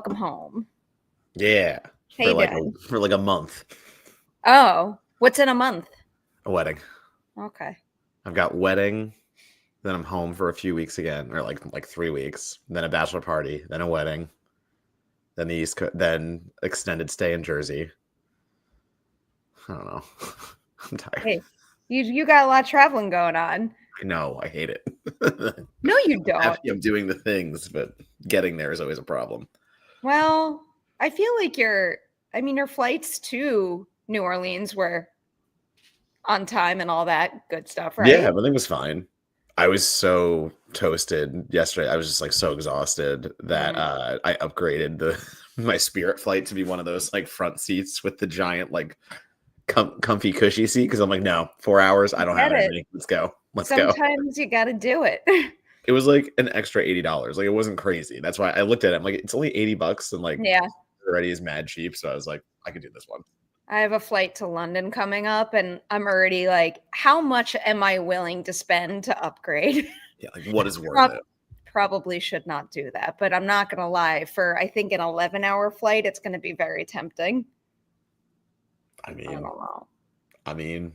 welcome home. Yeah. Hey, for like a month. Oh, what's in a month? A wedding. Okay. I've got wedding, then I'm home for a few weeks again, or like 3 weeks, then a bachelor party, then a wedding, then then extended stay in Jersey. I don't know. I'm tired. Hey, you got a lot of traveling going on. I know. I hate it. No, you don't. I'm doing the things, but getting there is always a problem. Well, I feel like your flights to New Orleans were on time and all that good stuff, right? Yeah, everything was fine. I was so toasted yesterday. I was just like so exhausted that I upgraded my Spirit flight to be one of those like front seats with the giant like comfy cushy seat, because I'm like, no, 4 hours, I don't have anything. Let's go. Sometimes you got to do it. It was like an extra $80. Like, it wasn't crazy. That's why I looked at it. I'm like, it's only $80, and like, yeah, already is mad cheap. So I was like, I could do this one. I have a flight to London coming up, and I'm already like, how much am I willing to spend to upgrade? Yeah, like what is worth it? Probably should not do that, but I'm not gonna lie. For I think an 11-hour flight, it's going to be very tempting. I don't know. I mean,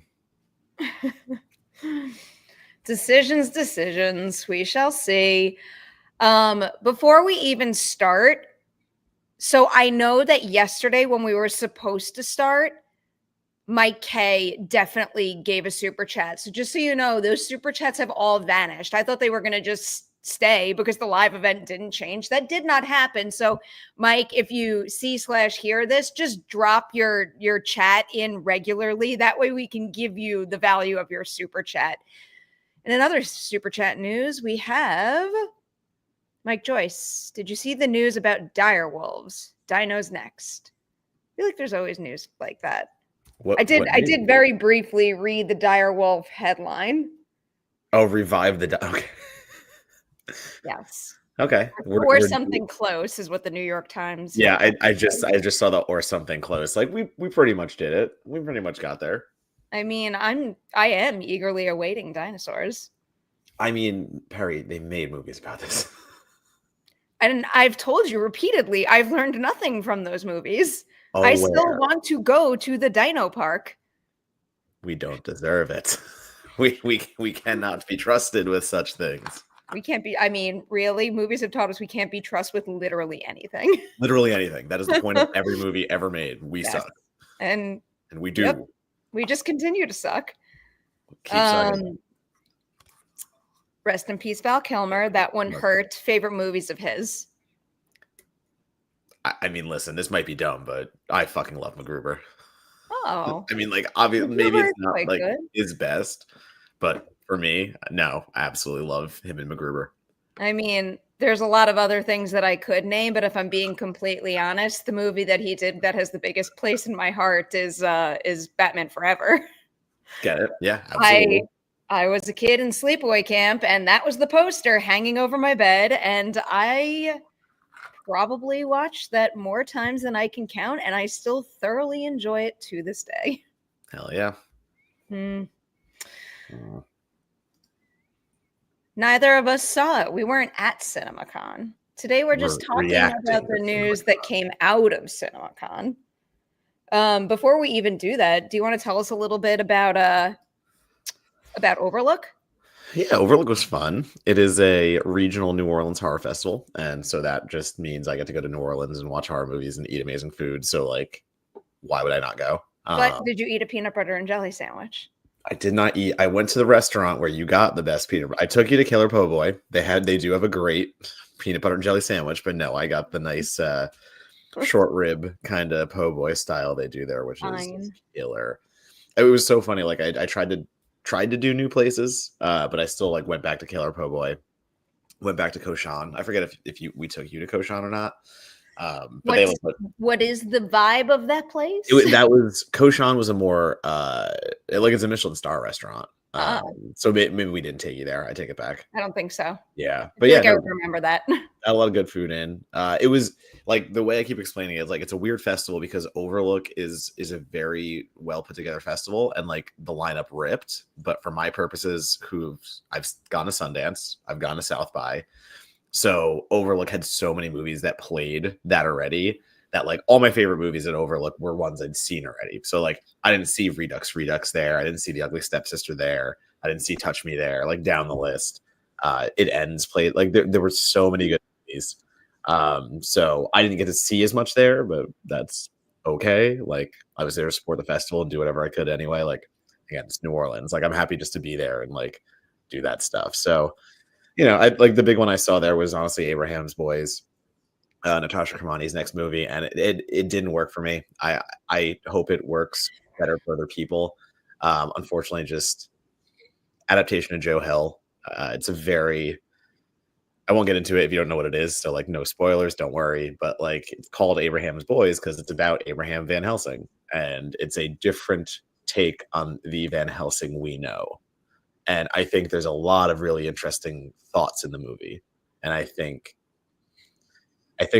decisions. We shall see. Before we even start, so I know that yesterday when we were supposed to start, Mike K definitely gave a super chat. So just so you know, those super chats have all vanished. I thought they were going to just stay because the live event didn't change. That did not happen. So Mike, if you see/hear this, just drop your chat in regularly. That way we can give you the value of your super chat. And in other super chat news, we have Mike Joyce. Did you see the news about dire wolves? Dino's next. I feel like there's always news like that. I did very briefly read the dire wolf headline. Oh, revive the okay. Yes. Okay. Or something close is what the New York Times. Yeah, I just saw the or something close. Like we pretty much did it. We pretty much got there. I mean, I am eagerly awaiting dinosaurs. I mean, Perri, they made movies about this. And I've told you repeatedly, I've learned nothing from those movies. I still want to go to the dino park. We don't deserve it. We cannot be trusted with such things. We can't be. I mean, really, movies have taught us we can't be trusted with literally anything. Literally anything. That is the point of every movie ever made. We suck. And we do. Yep, we just continue to suck. Keep sucking. Rest in peace, Val Kilmer. That one hurt. Favorite movies of his? I mean, listen, this might be dumb, but I fucking love MacGruber. Oh. I mean, like, obviously, maybe it's not like his best, but for me, no, I absolutely love him in MacGruber. I mean, there's a lot of other things that I could name, but if I'm being completely honest, the movie that he did that has the biggest place in my heart is Batman Forever. Get it? Yeah, absolutely. I was a kid in sleepaway camp, and that was the poster hanging over my bed, and I probably watched that more times than I can count, and I still thoroughly enjoy it to this day. Hell yeah. Neither of us saw it. We weren't at CinemaCon. Today we're just talking about the news that came out of CinemaCon. Before we even do that, do you want to tell us a little bit about Overlook? Yeah, Overlook was fun. It is a regional New Orleans horror festival, and so that just means I get to go to New Orleans and watch horror movies and eat amazing food. So, like, why would I not go? But did you eat a peanut butter and jelly sandwich? I did not eat. I went to the restaurant where you got the best peanut butter. I took you to Killer Po' Boy. They do have a great peanut butter and jelly sandwich, but no, I got the nice short rib kind of po' boy style they do there, which is killer. It was so funny. Like I tried to do new places, but I still like went back to Killer Po' Boy, went back to Koshan. I forget if we took you to Koshan or not. But what is the vibe of that place? Koshan was a more like it's a Michelin star restaurant. So maybe we didn't take you there. I take it back. I don't think so. Yeah, but I would remember that. A lot of good food in. It was like the way I keep explaining it is like it's a weird festival because Overlook is a very well put together festival and like the lineup ripped. But for my purposes, I've gone to Sundance, I've gone to South by, So Overlook had so many movies that played that already that like all my favorite movies at Overlook were ones I'd seen already. So like I didn't see Redux there. I didn't see The Ugly Stepsister there. I didn't see Touch Me there. Like down the list, It Ends played. Like there were so many good movies. So I didn't get to see as much there, but that's okay. Like I was there to support the festival and do whatever I could anyway. Like again, it's New Orleans. Like I'm happy just to be there and like do that stuff. So I like the big one I saw there was honestly Abraham's Boys, Natasha Kermani's next movie, and it didn't work for me. I hope it works better for other people. Unfortunately, just adaptation of Joe Hill. It's a very I won't get into it if you don't know what it is. So like no spoilers, don't worry. But like it's called Abraham's Boys because it's about Abraham Van Helsing, and it's a different take on the Van Helsing we know. And I think there's a lot of really interesting thoughts in the movie. And I think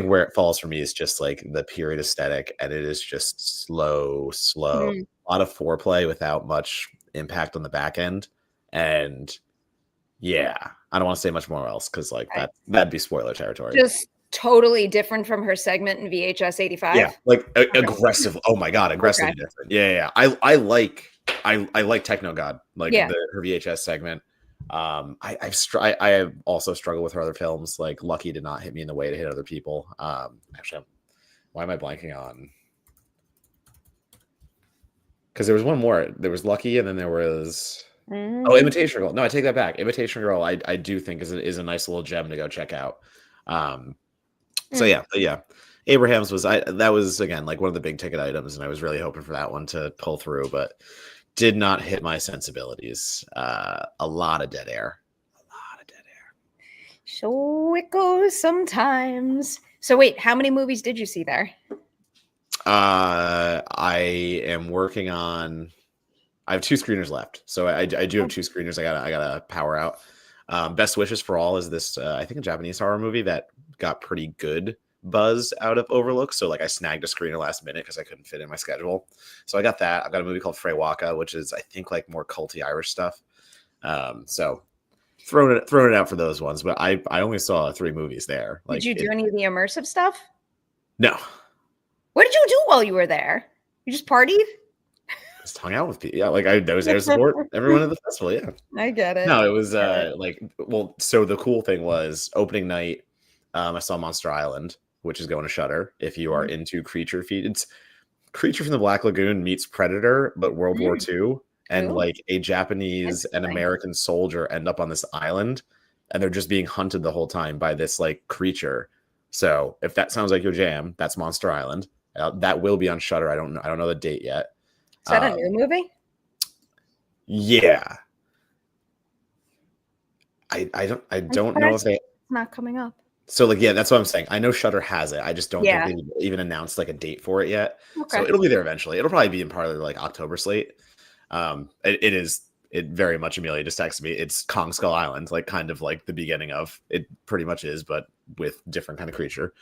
where it falls for me is just like the period aesthetic, and it is just slow, a lot of foreplay without much impact on the back end. And yeah, I don't want to say much more else because like that'd be spoiler territory. Just totally different from her segment in VHS 85. Yeah, like aggressive. Oh my god, aggressively different. Yeah. I like Techno God, like her VHS segment. I have also struggled with her other films. Like Lucky did not hit me in the way to hit other people. Actually, why am I blanking on? Because there was one more. There was Lucky, and then there was Imitation Girl. No, I take that back. Imitation Girl, I do think is a nice little gem to go check out. So yeah. Abraham's that was again like one of the big ticket items, and I was really hoping for that one to pull through, but did not hit my sensibilities. A lot of dead air. So it goes sometimes. So wait, how many movies did you see there? I am working on. I have 2 screeners left, so I do have 2 screeners. I gotta power out. Best Wishes for All is this I think a Japanese horror movie that got pretty good buzz out of Overlook. So like I snagged a screener last minute because I couldn't fit in my schedule. So I got that. I've got a movie called Frey Waka, which is I think like more culty Irish stuff. So throwing it out for those ones. But I only saw 3 movies there. Like, did you do any of the immersive stuff? No. What did you do while you were there? You just partied? Just hung out with people. Yeah, like I was there to support everyone at the festival. Yeah, I get it. No, it was so the cool thing was opening night. I saw Monster Island, which is going to Shudder. If you are into creature feed, it's Creature from the Black Lagoon meets Predator, but World War II, and like a Japanese and American soldier end up on this island, and they're just being hunted the whole time by this like creature. So if that sounds like your jam, that's Monster Island. That will be on Shudder. I don't know the date yet. Is that a new movie? Yeah. I don't know if it's not coming up. So like that's what I'm saying. I know Shudder has it. I just don't think they even announced like a date for it yet. Okay. So it'll be there eventually. It'll probably be in part of the like October slate. It very much Amelia just texted me. It's Kong Skull Island, like kind of like the beginning of it pretty much is, but with different kind of creature.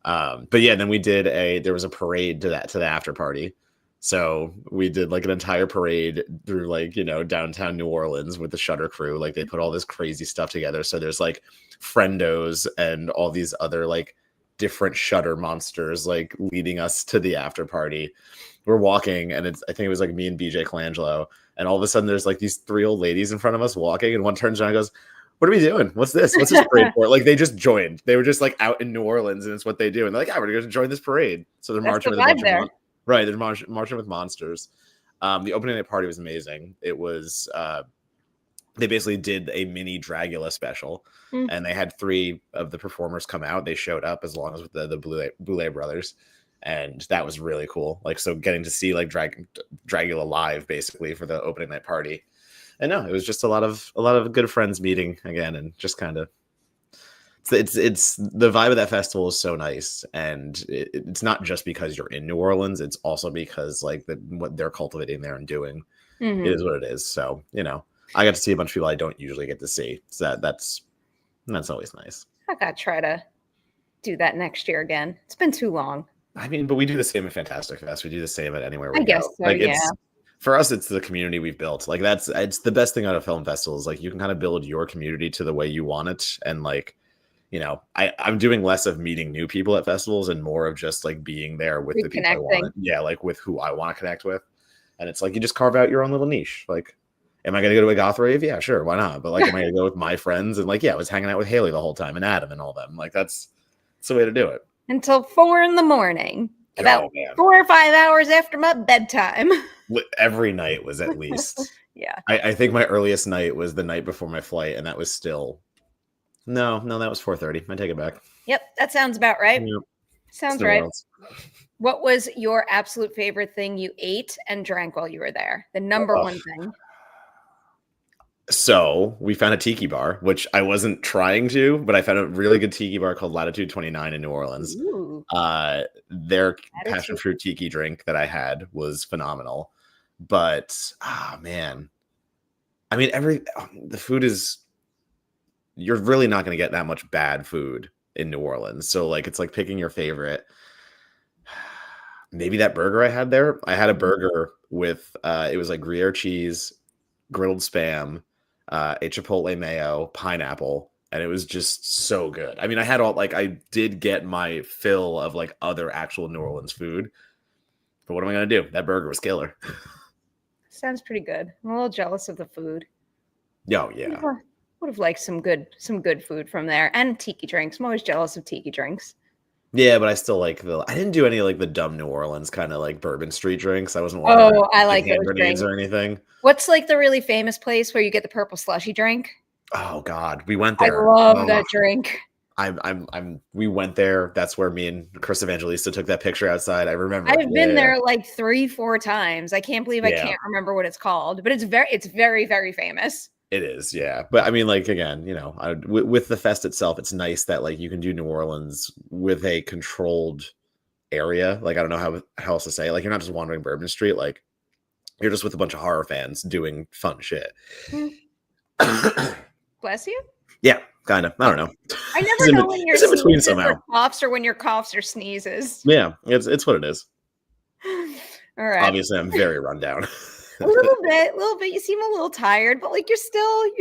But yeah, then there was a parade to the after party. So we did like an entire parade through like, downtown New Orleans with the Shudder crew. Like they put all this crazy stuff together. So there's like friendos and all these other like different Shudder monsters like leading us to the after party. We're walking and I think it was like me and BJ Colangelo. And all of a sudden there's like these 3 old ladies in front of us walking, and one turns around and goes, "What are we doing? What's this? What's this parade for?" Like they just joined. They were just like out in New Orleans, and it's what they do. And they're like, "Yeah, we're going to join this parade." So they're marching with a bunch of right. They're marching with monsters. The opening night party was amazing. It was they basically did a mini Dragula special, and they had 3 of the performers come out. They showed up as long as with the Boulet brothers, and that was really cool. Like so, getting to see like Dragula live basically for the opening night party. And no, it was just a lot of good friends meeting again, and just kind of it's the vibe of that festival is so nice, and it's not just because you're in New Orleans, it's also because like what they're cultivating there and doing it is what it is. So I got to see a bunch of people I don't usually get to see, so that's always nice. I gotta try to do that next year again. It's been too long. I mean, but we do the same at Fantastic Fest. We do the same at anywhere we go. I guess so, like for us, it's the community we've built. Like it's the best thing out of film festivals. Like you can kind of build your community to the way you want it, and like I'm doing less of meeting new people at festivals and more of just like being there with the people I want. Yeah, like with who I want to connect with. And it's like you just carve out your own little niche. Like, am I going to go to a goth rave? Yeah, sure, why not? But like, am I going to go with my friends? And like, yeah, I was hanging out with Haley the whole time and Adam and all them. Like, that's the way to do it. Until 4 a.m. About 4 or 5 hours after my bedtime. Every night was at least. Yeah. I think my earliest night was the night before my flight, and that was still no, that was 4:30. I take it back. Yep, that sounds about right. Yep. Sounds right. What was your absolute favorite thing you ate and drank while you were there? The number one thing. So we found a tiki bar, which I wasn't trying to, but I found a really good tiki bar called Latitude 29 in New Orleans. Ooh. Their passion fruit tiki drink that I had was phenomenal. But man, I mean, the food is, you're really not going to get that much bad food in New Orleans. So like, it's like picking your favorite. Maybe that burger I had there. I had a burger with it was like Gruyere cheese, grilled Spam, a Chipotle mayo, pineapple, and it was just so good. I mean, I did get my fill of like other actual New Orleans food, but what am I gonna do? That burger was killer. Sounds pretty good. I'm a little jealous of the food. Oh yeah, would have liked some good food from there, and tiki drinks. I'm always jealous of tiki drinks. Yeah, but I still like I didn't do any like the dumb New Orleans kind of like Bourbon Street drinks. I wasn't wanting I like hand grenades or anything. What's like the really famous place where you get the purple slushy drink? Oh God, we went there. I love that drink. We went there. That's where me and Chris Evangelista took that picture outside. I remember. I've been there like 3-4 times. I can't believe I can't remember what it's called, but it's very, very famous. It is, yeah. But I mean, like, again, with the fest itself, it's nice that like you can do New Orleans with a controlled area. Like, I don't know how else to say it. Like, you're not just wandering Bourbon Street. Like, you're just with a bunch of horror fans doing fun shit. Bless you. Yeah, kind of. I don't know. I never know when you're in between somehow. Coughs or when your coughs or sneezes. Yeah, it's what it is. All right. Obviously, I'm very run down. A little bit. You seem a little tired, but like you're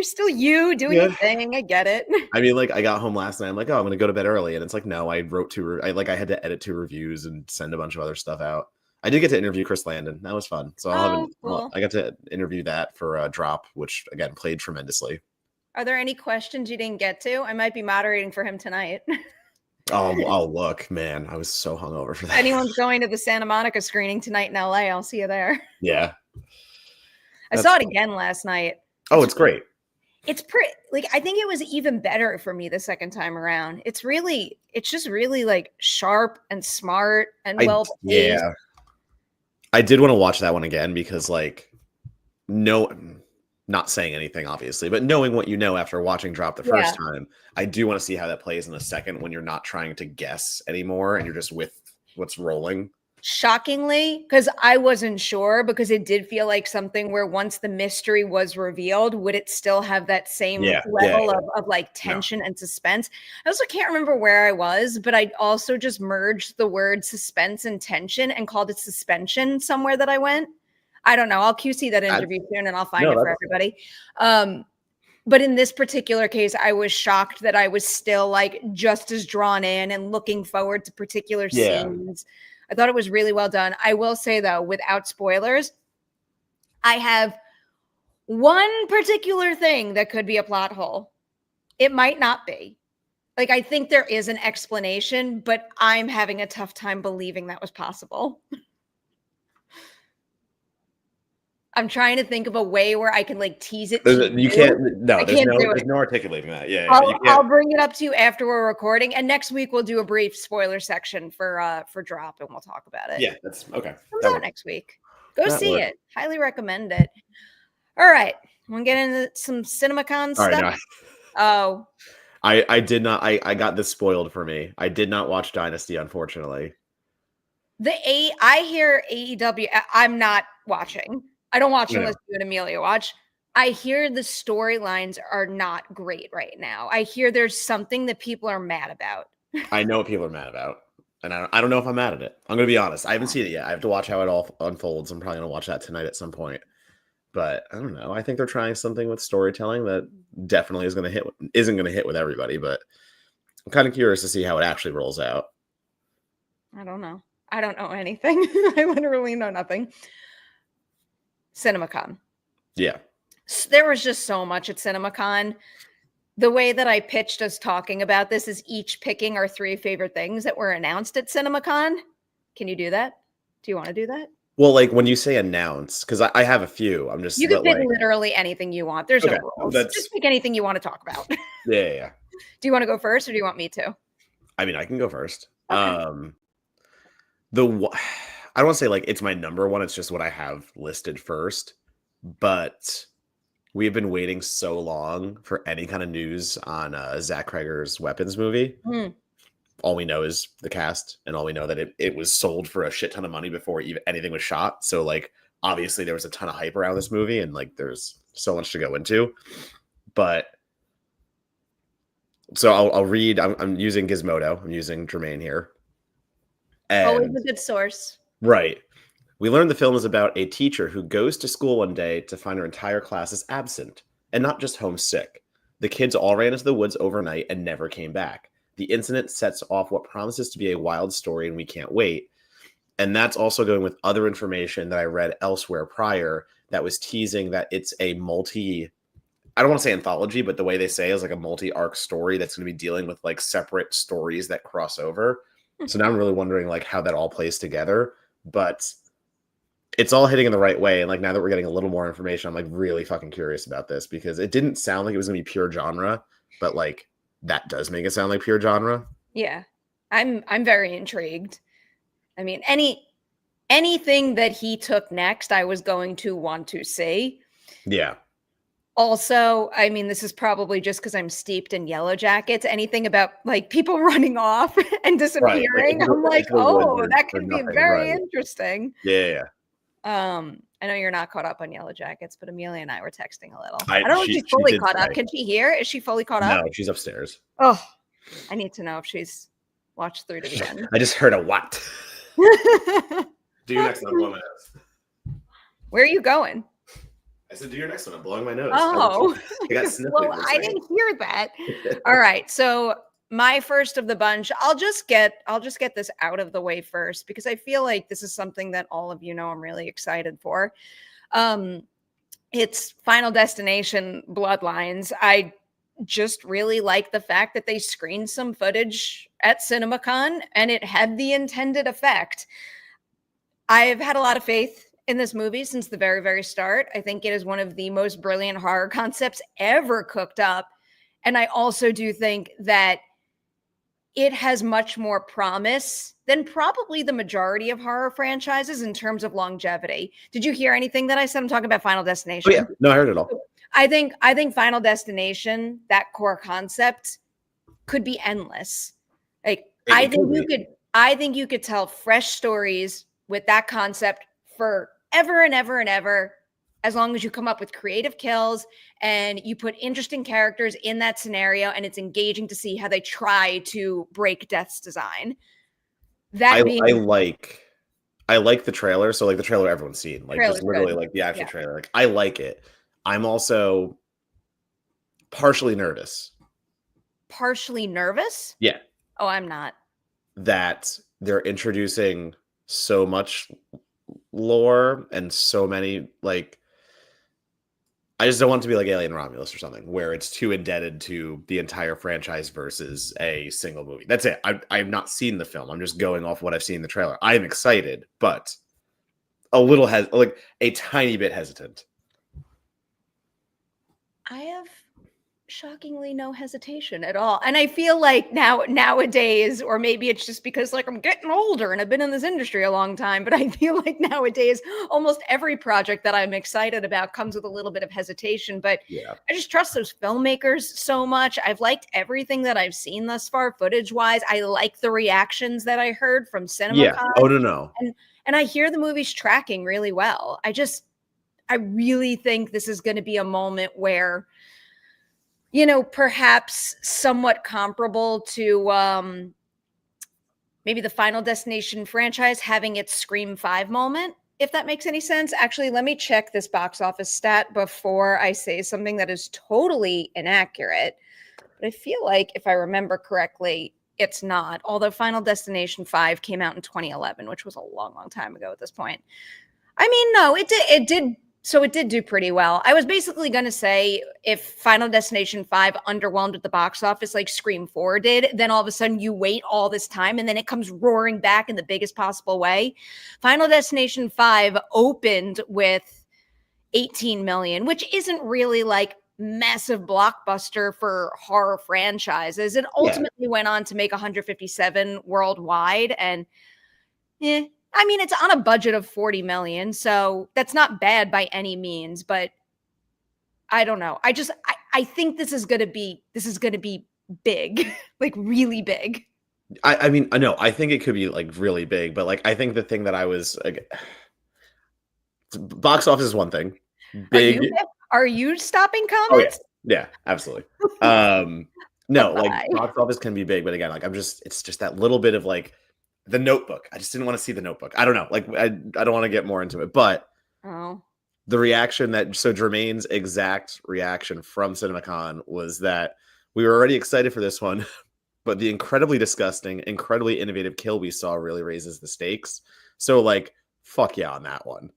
still you doing your thing. I get it. I mean, like I got home last night. I'm like, oh, I'm gonna go to bed early, and it's like, no, I wrote I had to edit 2 reviews and send a bunch of other stuff out. I did get to interview Chris Landon. That was fun. So I got to interview that for Drop, which again played tremendously. Are there any questions you didn't get to? I might be moderating for him tonight. Oh, look, man, I was so hungover for that. If anyone's going to the Santa Monica screening tonight in LA, I'll see you there. Yeah. I saw it again last night. Oh, it's great. It's pretty, like, I think it was even better for me the second time around. It's just really like sharp and smart and well paced. Yeah. I did want to watch that one again because like, not saying anything obviously, but knowing what you know after watching Drop the first time, I do want to see how that plays in the second when you're not trying to guess anymore and you're just with what's rolling. Shockingly, because I wasn't sure, because it did feel like something where once the mystery was revealed, would it still have that same level of like tension and suspense? I also can't remember where I was, but I also just merged the word suspense and tension and called it suspension somewhere that I went. I don't know. I'll QC that interview soon and I'll find it for everybody. But in this particular case, I was shocked that I was still like just as drawn in and looking forward to particular scenes. I thought it was really well done. I will say, though, without spoilers, I have one particular thing that could be a plot hole. It might not be. Like, I think there is an explanation, but I'm having a tough time believing that was possible. I'm trying to think of a way where I can like tease it. You can't. No, there's no articulating that. Yeah, I'll bring it up to you after we're recording, and next week we'll do a brief spoiler section for Drop, and we'll talk about it. Yeah, that's okay. Comes out next week. Go see it. Highly recommend it. All right, want to get into some CinemaCon stuff? Right, no. I did not. I got this spoiled for me. I did not watch Dynasty, unfortunately. I hear AEW. I'm not watching. I don't watch unless you and Amelia watch. I hear the storylines are not great right now. I hear there's something that people are mad about. I know what people are mad about. And I don't know if I'm mad at it. I'm going to be honest. I haven't seen it yet. I have to watch how it all unfolds. I'm probably going to watch that tonight at some point. But I don't know. I think they're trying something with storytelling that definitely isn't going to hit with everybody. But I'm kind of curious to see how it actually rolls out. I don't know. I don't know anything. I literally know nothing. CinemaCon. Yeah. There was just so much at CinemaCon. The way that I pitched us talking about this is each picking our 3 favorite things that were announced at CinemaCon. Can you do that? Do you want to do that? Well, like when you say announce, because I have a few. I'm just You can pick like literally anything you want. There's okay, no rules. that's Just pick anything you want to talk about. yeah. Do you want to go first or do you want me to? I mean, I can go first. Okay. The I don't want to say like it's my number one. It's just what I have listed first. But we have been waiting so long for any kind of news on Zach Cregger's Weapons movie. Mm. All we know is the cast, and all we know that it was sold for a shit ton of money before even anything was shot. So like obviously there was a ton of hype around this movie, and like there's so much to go into. But so I'll read. I'm using Gizmodo. I'm using Jermaine here. Always And a good source. right. We learned the film is about a teacher who goes to school one day to find her entire class is absent, and not just homesick. The kids all ran into the woods overnight and never came back. The incident sets off what promises to be a wild story, and we can't wait. And that's also going with other information that I read elsewhere prior that was teasing that it's a I don't want to say anthology, but the way they say is like a multi-arc story that's going to be dealing with like separate stories that cross over. So now I'm really wondering like how that all plays together. But it's all hitting in the right way. And like now that we're getting a little more information, I'm like really fucking curious about this because it didn't sound like it was gonna be pure genre, but like that does make it sound like pure genre. Yeah. I'm very intrigued. I mean, anything that he took next, I was going to want to see. Yeah. Also, I mean, this is probably just because I'm steeped in Yellow Jackets. Anything about like people running off and disappearing, Like, I'm like, oh, that could be nothing, very right. interesting. Yeah. I know you're not caught up on Yellow Jackets, but Amelia and I were texting a little. I I don't know if she's fully did caught up. say. Can she hear? Is she fully caught up? No, she's upstairs. Oh, I need to know if she's watched through to the end. I just heard a what? Do your next one, I'm blowing my nose. Where are you going? I said, do your next one. I'm blowing my nose. Oh, I got sniffly well, for a I second. didn't hear that. All right, so my first of the bunch, I'll just get this out of the way first because I feel like this is something that all of you know I'm really excited for. It's Final Destination Bloodlines. I just really like the fact that they screened some footage at CinemaCon and it had the intended effect. I've had a lot of faith in this movie since the very, very start. I think it is one of the most brilliant horror concepts ever cooked up. And I also do think that it has much more promise than probably the majority of horror franchises in terms of longevity. Did you hear anything that I said? I'm talking about Final Destination. Oh, yeah. No, I heard it all. I think Final Destination, that core concept, could be endless. Like I think you could tell fresh stories with that concept for ever and ever and ever, as long as you come up with creative kills and you put interesting characters in that scenario and it's engaging to see how they try to break Death's design. I like the trailer. So like the trailer everyone's seen, like just literally good. like the actual trailer. Like I like it. I'm also partially nervous. Partially nervous? Yeah. Oh, I'm not. That they're introducing so much lore and so many like I just don't want it to be like Alien Romulus or something where it's too indebted to the entire franchise versus a single movie. That's it. I've not seen the film. I'm just going off what I've seen in the trailer. I'm excited, but like a tiny bit hesitant. I have shockingly no hesitation at all. And I feel like nowadays, or maybe it's just because like I'm getting older and I've been in this industry a long time, but I feel like nowadays almost every project that I'm excited about comes with a little bit of hesitation. But yeah, I just trust those filmmakers so much. I've liked everything that I've seen thus far, footage wise. I like the reactions that I heard from CinemaCon. Yeah. Oh no. And I hear the movie's tracking really well. I really think this is going to be a moment where, you know, perhaps somewhat comparable to maybe the Final Destination franchise having its Scream 5 moment, if that makes any sense. Actually, let me check this box office stat before I say something that is totally inaccurate. but I feel like if I remember correctly, it's not. Although Final Destination 5 came out in 2011, which was a long, long time ago at this point. I mean, no, it did. It did. So it did do pretty well. I was basically going to say if Final Destination 5 underwhelmed at the box office like Scream 4 did, then all of a sudden you wait all this time and then it comes roaring back in the biggest possible way. Final Destination 5 opened with 18 million, which isn't really like massive blockbuster for horror franchises. It ultimately went on to make 157 worldwide, and I mean, it's on a budget of 40 million, so that's not bad by any means, but I don't know. I think this is going to be big, like really big. I mean, I know, I think it could be like really big, but like I think the thing that I was like, box office is one thing. Big. Are you stopping Oh yeah. comments? Yeah, absolutely. No, like box office can be big, but again, like it's just that little bit of like The Notebook. I just didn't want to see The Notebook. I don't know. Like I don't want to get more into it, but the reaction so Jermaine's exact reaction from CinemaCon was that we were already excited for this one, but the incredibly disgusting, incredibly innovative kill we saw really raises the stakes. So like, fuck yeah on that one.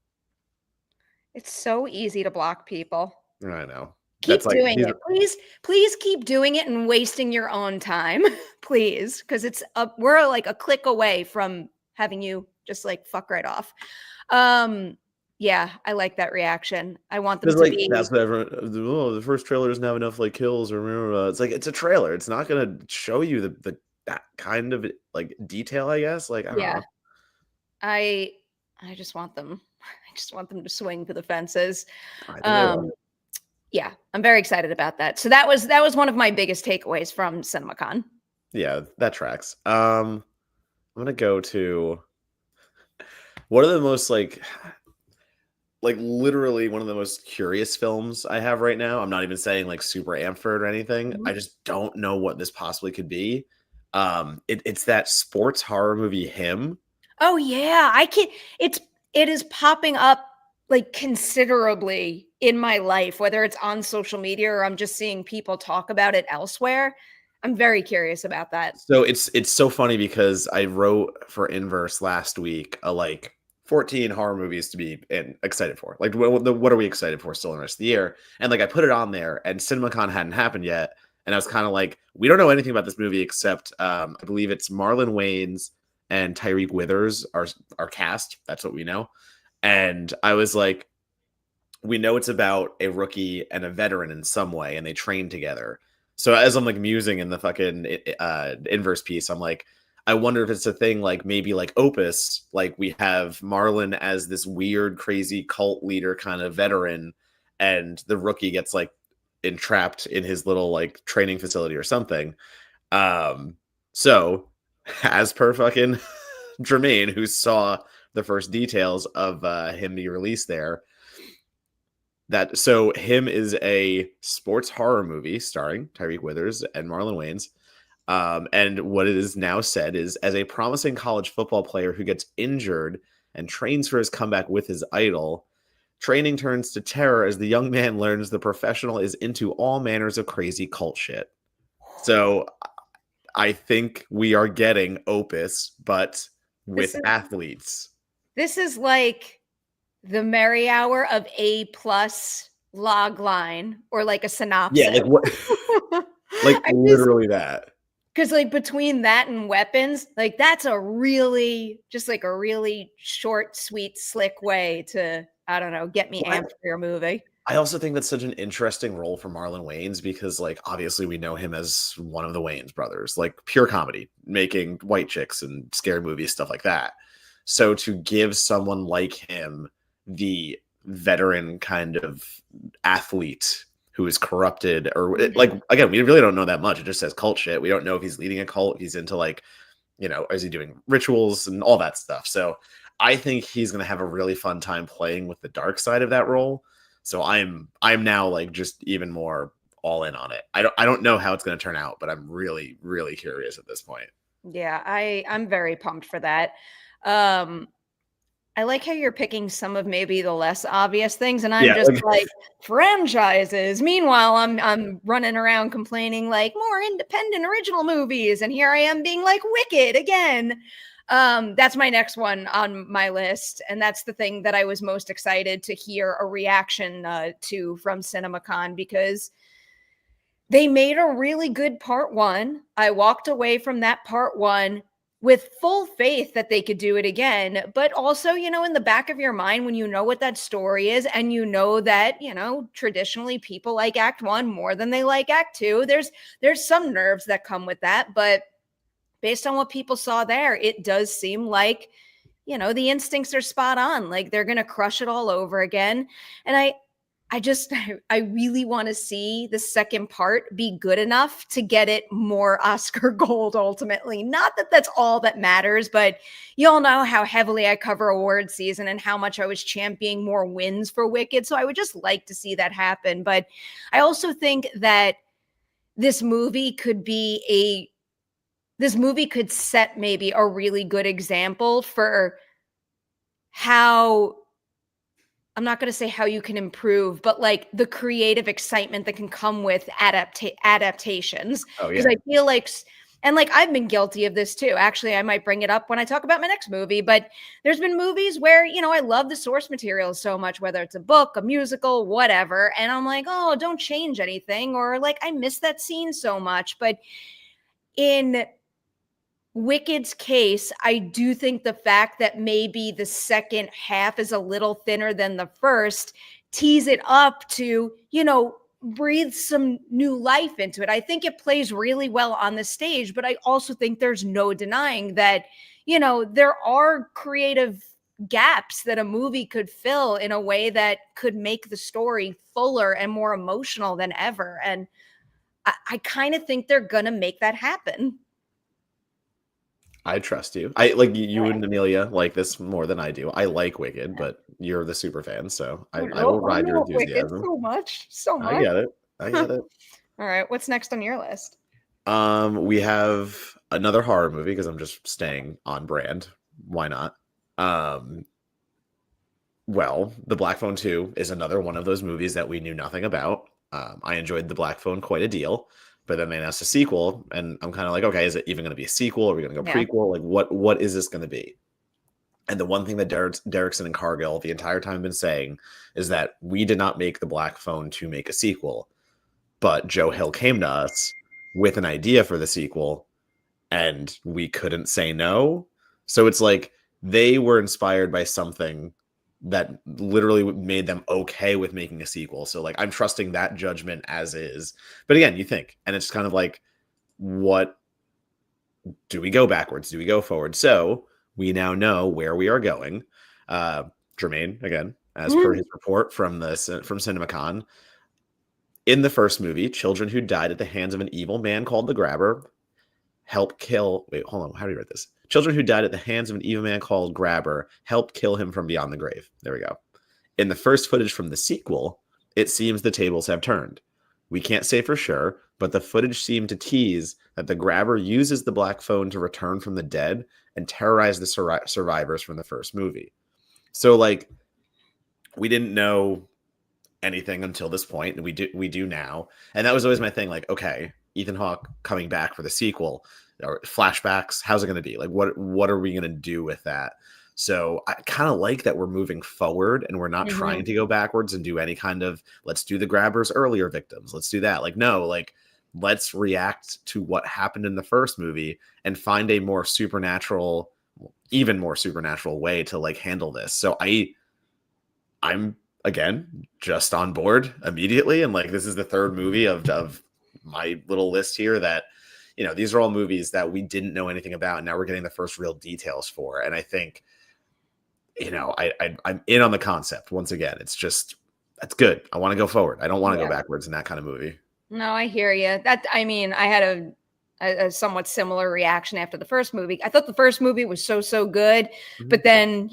It's so easy to block people. I know. Keep doing it. Please keep doing it and wasting your own time. Please. Because we're like a click away from having you just like fuck right off. Yeah, I like that reaction. I want them to like, be. That's what everyone. Oh, the first trailer doesn't have enough like kills or it's like it's a trailer. It's not gonna show you that kind of like detail. I guess. Like I don't know. I just want them. I just want them to swing for the fences. Yeah, I'm very excited about that. So that was one of my biggest takeaways from CinemaCon. Yeah, that tracks. I'm gonna go to one of the most like literally one of the most curious films I have right now. I'm not even saying like super amped for it or anything. I just don't know what this possibly could be. It's that sports horror movie Him. Oh yeah, it is popping up like considerably in my life, whether it's on social media or I'm just seeing people talk about it elsewhere. I'm very curious about that. So it's so funny because I wrote for Inverse last week a like 14 horror movies to be excited for. Like what are we excited for still in the rest of the year? And like I put it on there and CinemaCon hadn't happened yet. And I was kind of like, we don't know anything about this movie except I believe it's Marlon Wayans and Tyreek Withers are cast. That's what we know. And I was like, we know it's about a rookie and a veteran in some way, and they train together. So as I'm like musing in the fucking Inverse piece, I'm like, I wonder if it's a thing like maybe like Opus, like we have Marlon as this weird, crazy cult leader kind of veteran, and the rookie gets like entrapped in his little like training facility or something. So as per fucking Jermaine, who saw the first details of him be released there, so Him is a sports horror movie starring Tyreek Withers and Marlon Wayans. And what it is now said is, as a promising college football player who gets injured and trains for his comeback with his idol, training turns to terror as the young man learns the professional is into all manners of crazy cult shit. So I think we are getting Opus, but with athletes. This is like the Merri Hour of A+ log line, or like a synopsis. Yeah, like what? Like literally that. Because like between that and Weapons, like that's a really short, sweet, slick way to, I don't know, get me amped for your movie. I also think that's such an interesting role for Marlon Wayans because like obviously we know him as one of the Wayans brothers, like pure comedy, making white chicks and scary movies, stuff like that. So to give someone like him the veteran kind of athlete who is corrupted or like, again, we really don't know that much. It just says cult shit. We don't know if he's leading a cult, if he's into like, is he doing rituals and all that stuff. So I think he's going to have a really fun time playing with the dark side of that role. So I'm now like just even more all in on it. I don't know how it's going to turn out, but I'm really, really curious at this point. Yeah, I'm very pumped for that. I like how you're picking some of maybe the less obvious things, and I'm Yeah, just like like franchises. Meanwhile, I'm running around complaining like more independent original movies, and here I am being like Wicked again. That's my next one on my list, and that's the thing that I was most excited to hear a reaction to from CinemaCon, because they made a really good part one. I walked away from that part one with full faith that they could do it again. But also, in the back of your mind, when you know what that story is and you know that, traditionally people like act one more than they like act two, there's some nerves that come with that. But based on what people saw there, it does seem like, the instincts are spot on. Like they're going to crush it all over again. And I just, I really want to see the second part be good enough to get it more Oscar gold ultimately. Not that that's all that matters, but you all know how heavily I cover award season and how much I was championing more wins for Wicked. So I would just like to see that happen. But I also think that this movie could set maybe a really good example for how, I'm not going to say how you can improve, but like the creative excitement that can come with adaptations. oh Because yeah. I feel like, and like I've been guilty of this too. Actually, I might bring it up when I talk about my next movie, but there's been movies where, I love the source material so much, whether it's a book, a musical, whatever. And I'm like, oh, don't change anything. Or like, I miss that scene so much. But in Wicked's case, I do think the fact that maybe the second half is a little thinner than the first tees it up to, breathe some new life into it. I think it plays really well on the stage, but I also think there's no denying that, there are creative gaps that a movie could fill in a way that could make the story fuller and more emotional than ever. And I kind of think they're going to make that happen. I trust you. I like you and Amelia like this more than I do. I like Wicked, but you're the super fan, so I will I ride your love Wicked enthusiasm. so much, so I much. get it. I get it. All right, what's next on your list? We have another horror movie because I'm just staying on brand. Why not? Um, well, The Black Phone 2 is another one of those movies that we knew nothing about. I enjoyed The Black Phone quite a deal, but then they announced a sequel, and I'm kind of like, okay, is it even going to be a sequel? Are we going to go Yeah. prequel? Like, what is this going to be? And the one thing that Derrickson and Cargill the entire time been saying is that we did not make The Black Phone to make a sequel, but Joe Hill came to us with an idea for the sequel, and we couldn't say no. So it's like they were inspired by something that literally made them okay with making a sequel. So like I'm trusting that judgment as is. But again, you think, and it's kind of like, what do we go backwards? Do we go forward? So we now know where we are going. Jermaine, again, as per his report from CinemaCon, in the first movie, children who died at the hands of an evil man called the Grabber help kill. Wait, hold on. How do you write this? Children who died at the hands of an evil man called Grabber helped kill him from beyond the grave. There we go. In the first footage from the sequel, it seems the tables have turned. We can't say for sure, but the footage seemed to tease that the Grabber uses the Black Phone to return from the dead and terrorize the survivors from the first movie. So, like, we didn't know anything until this point, and we do now. And that was always my thing. Like, okay, Ethan Hawke coming back for the sequel, or flashbacks. How's it going to be? Like, what are we going to do with that? So I kind of like that we're moving forward and we're not trying to go backwards and do any kind of let's do the Grabber's earlier victims. Let's do that. Like, no, like let's react to what happened in the first movie and find a more supernatural, even more supernatural way to like handle this. So I'm again just on board immediately, and like this is the third movie of my little list here that these are all movies that we didn't know anything about, and now we're getting the first real details for. And I think I'm in on the concept. Once again, it's just that's good. I want to go forward. I don't want to go backwards in that kind of movie. No, I hear you. I mean, I had a somewhat similar reaction after the first movie. I thought the first movie was so good, but then,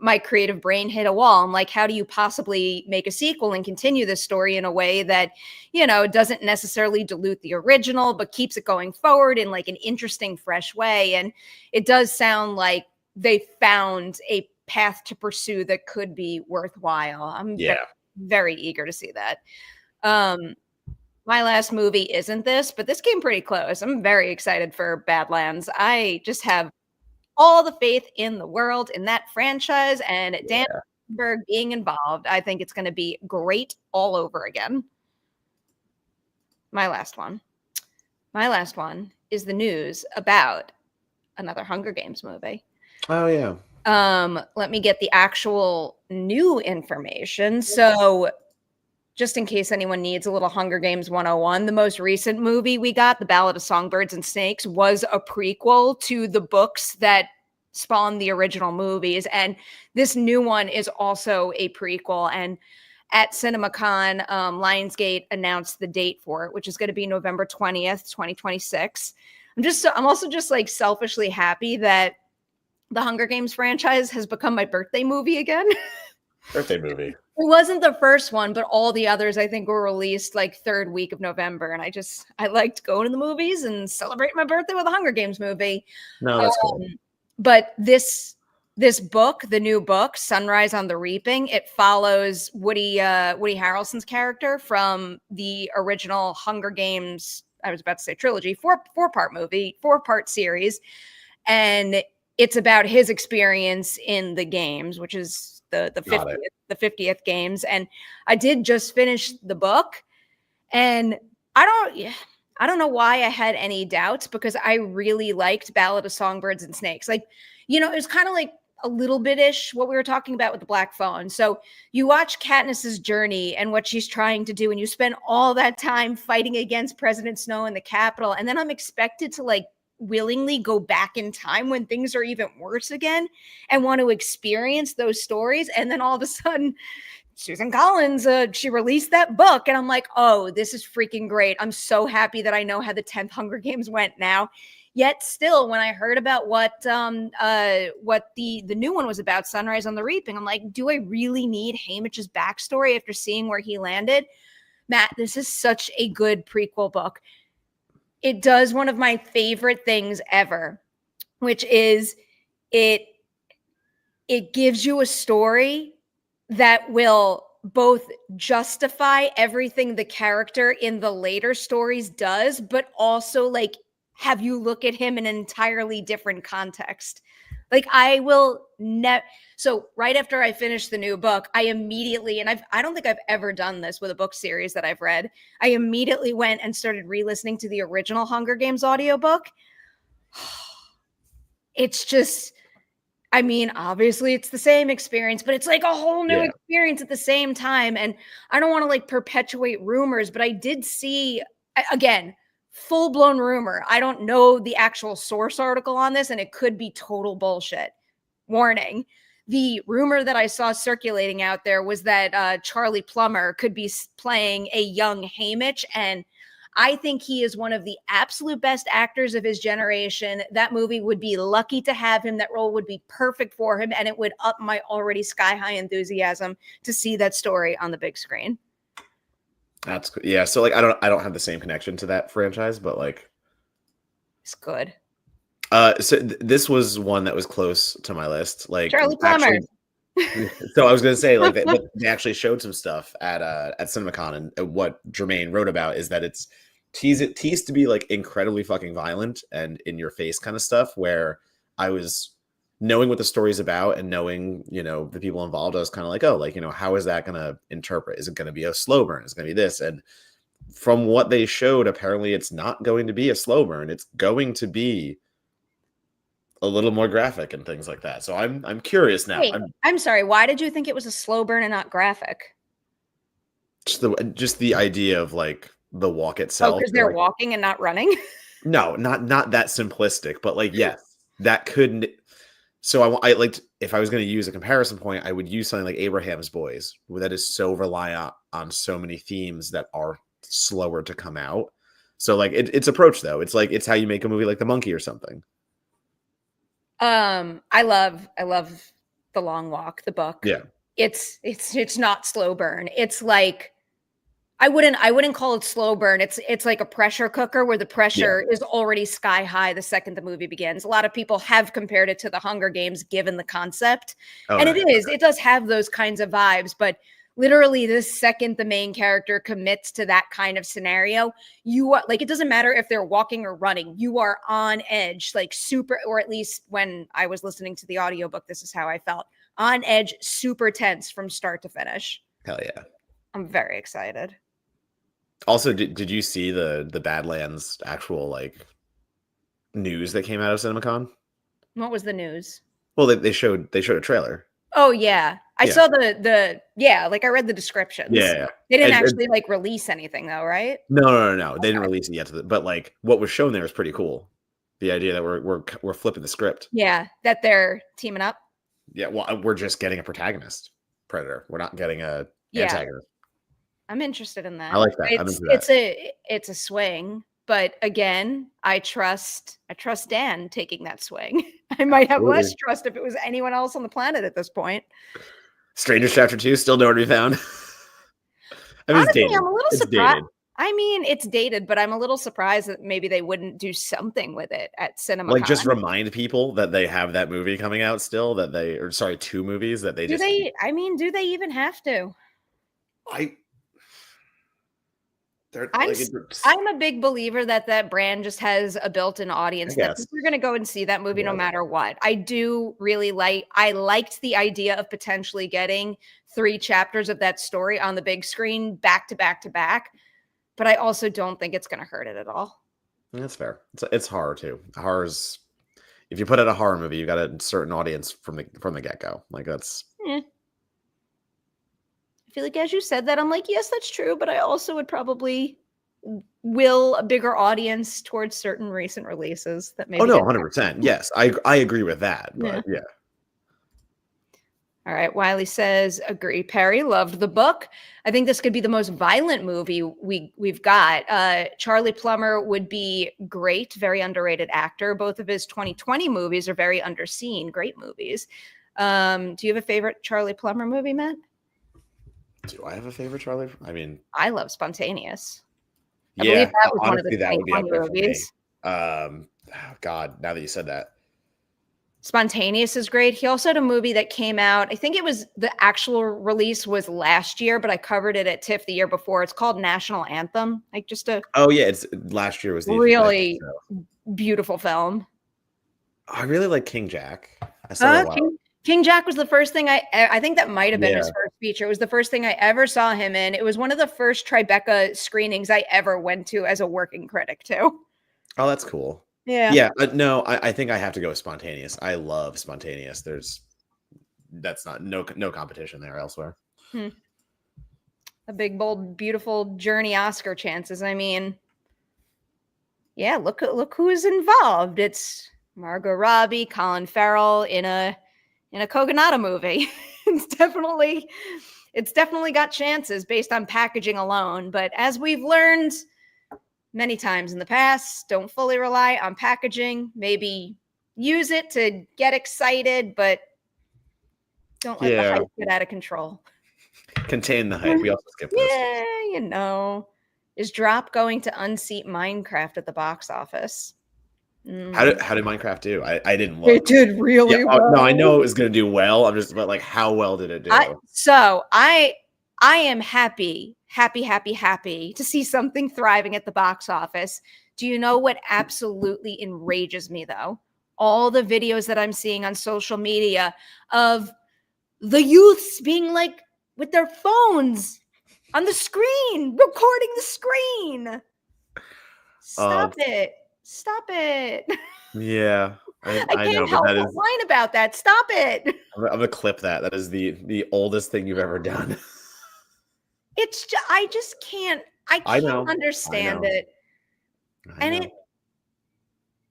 my creative brain hit a wall. I'm like, how do you possibly make a sequel and continue this story in a way that, doesn't necessarily dilute the original, but keeps it going forward in like an interesting, fresh way? And it does sound like they found a path to pursue that could be worthwhile. I'm Yeah. very eager to see that. My last movie isn't this, but this came pretty close. I'm very excited for Badlands. I just have all the faith in the world in that franchise, and Dan Berg being involved. I think it's going to be great all over again. My last one is the news about another Hunger Games movie. Oh yeah. Let me get the actual new information. So just in case anyone needs a little Hunger Games 101, the most recent movie we got, The Ballad of Songbirds and Snakes, was a prequel to the books that spawned the original movies. And this new one is also a prequel. And at CinemaCon, Lionsgate announced the date for it, which is going to be November 20th, 2026. I'm also just like selfishly happy that the Hunger Games franchise has become my birthday movie again. Birthday movie. It wasn't the first one, but all the others I think were released like third week of November. And I liked going to the movies and celebrate my birthday with a Hunger Games movie. No, that's cool. But this book, the new book, Sunrise on the Reaping, it follows Woody Harrelson's character from the original Hunger Games, I was about to say trilogy, four-part series. And it's about his experience in the games, which is the 50th games. And I did just finish the book, and I don't know why I had any doubts, because I really liked Ballad of Songbirds and Snakes. Like, it was kind of like a little bit-ish what we were talking about with the Black Phone. So you watch Katniss's journey and what she's trying to do, and you spend all that time fighting against President Snow in the Capitol, and then I'm expected to like willingly go back in time when things are even worse again and want to experience those stories. And then all of a sudden, Susan Collins, she released that book, and I'm like, oh, this is freaking great. I'm so happy that I know how the 10th Hunger Games went now. Yet still, when I heard about what the new one was about, Sunrise on the Reaping, I'm like, do I really need Haymitch's backstory after seeing where he landed? Matt, this is such a good prequel book. It does one of my favorite things ever, which is it gives you a story that will both justify everything the character in the later stories does, but also like have you look at him in an entirely different context. Like I will never. So right after I finished the new book, I immediately, and I don't think I've ever done this with a book series that I've read. I immediately went and started re-listening to the original Hunger Games audiobook. It's just, I mean, obviously it's the same experience, but it's like a whole new experience at the same time. And I don't want to like perpetuate rumors, but I did see, again, full-blown rumor. I don't know the actual source article on this, and it could be total bullshit. Warning. The rumor that I saw circulating out there was that Charlie Plummer could be playing a young Haymitch, and I think he is one of the absolute best actors of his generation. That movie would be lucky to have him. That role would be perfect for him, and it would up my already sky-high enthusiasm to see that story on the big screen. That's good. Yeah. So like, I don't have the same connection to that franchise, but like, it's good. So this was one that was close to my list. Like Charlie Plummer. So I was going to say, like, they actually showed some stuff at CinemaCon, and what Jermaine wrote about is that it's teased to be like incredibly fucking violent and in your face kind of stuff, where I was knowing what the story's about and knowing, the people involved, I was kind of like, oh, like, how is that going to interpret? Is it going to be a slow burn? Is it going to be this? And from what they showed, apparently it's not going to be a slow burn. It's going to be a little more graphic and things like that. So I'm curious now. Wait, I'm sorry. Why did you think it was a slow burn and not graphic? Just the idea of like the walk itself. Oh, because they're walking and not running? No, not that simplistic, but like, yes, that could. So I like, if I was going to use a comparison point, I would use something like Abraham's Boys, where that is so reliant on so many themes that are slower to come out. So like its approach though, it's like, it's how you make a movie like The Monkey or something. I love The Long Walk, the book. Yeah. It's not slow burn. It's like I wouldn't call it slow burn. It's like a pressure cooker where the pressure is already sky high the second the movie begins. A lot of people have compared it to the Hunger Games given the concept. Oh, And nice. it does have those kinds of vibes, but literally the second the main character commits to that kind of scenario, you are like, it doesn't matter if they're walking or running, you are on edge, like super, or at least when I was listening to the audiobook, this is how I felt. On edge, super tense from start to finish. Hell yeah. I'm very excited. Also, did you see the Badlands actual like news that came out of CinemaCon? What was the news? Well, they showed a trailer. Oh yeah. I Yeah. saw the like I read the descriptions. Yeah. They didn't And- actually like release anything though, right? No. They didn't release it yet. But like what was shown there is pretty cool. The idea that we're flipping the script. Yeah, that they're teaming up. Yeah. Well, we're just getting a protagonist predator. We're not getting a antagonist. I'm interested in that. I like that. I'm into that. It's a swing, but again, I trust Dan taking that swing. I might have less Absolutely. trust if it was anyone else on the planet at this point. Strangers Chapter 2 still nowhere to be found. I mean, Honestly, it's dated. I'm a little It's surprised. dated. I mean, it's dated, but I'm a little surprised that maybe they wouldn't do something with it at CinemaCon. Like just remind people that they have that movie coming out still. Two movies that they do just. I mean, do they even have to? I'm a big believer that brand just has a built-in audience that people are going to go and see that movie no matter what. I do really I liked the idea of potentially getting 3 chapters of that story on the big screen back to back to back, but I also don't think it's going to hurt it at all. That's fair. It's horror too. Horror's, if you put out a horror movie, you got a certain audience from the get-go. Like that's. I feel like as you said that, I'm like, yes, that's true, but I also would probably will a bigger audience towards certain recent releases that maybe. Oh no, 100%. Yes, I agree with that. But yeah. All right. Wiley says, agree. Perri loved the book. I think this could be the most violent movie we've got. Charlie Plummer would be great, very underrated actor. Both of his 2020 movies are very underseen, great movies. Do you have a favorite Charlie Plummer movie, Matt? Do I have a favorite Charlie? I mean, I love Spontaneous. I believe that was honestly, one of the that would be up 2020 there for me. movies. God, now that you said that. Spontaneous is great. He also had a movie that came out. I think it was the actual release was last year, but I covered it at TIFF the year before. It's called National Anthem. Like just a It's last year was the really beautiful film. I really like King Jack. I saw King Jack was the first thing I think that might have been his first feature. It was the first thing I ever saw him in. It was one of the first Tribeca screenings I ever went to as a working critic too. Oh, that's cool. Yeah. No, I think I have to go with Spontaneous. I love Spontaneous. That's not no competition there elsewhere. A big, bold, beautiful journey Oscar chances. I mean, yeah, look who's involved. It's Margot Robbie, Colin Farrell in a Kogonada movie. It's definitely got chances based on packaging alone. But as we've learned many times in the past, don't fully rely on packaging. Maybe use it to get excited, but don't let the hype get out of control. Contain the hype. We also skipped this. Yeah, Is Drop going to unseat Minecraft at the box office? How did Minecraft do? I didn't look. It did really well. No, I know it was going to do well. I'm just, but like, how well did it do? I am happy to see something thriving at the box office. Do you know what absolutely enrages me though? All the videos that I'm seeing on social media of the youths being like with their phones on the screen, recording the screen. Stop it. Yeah. I can't know, help but but whine about that. Stop it. I'm gonna clip that. That is the oldest thing you've ever done. It's just, I just can't. I can't understand it. And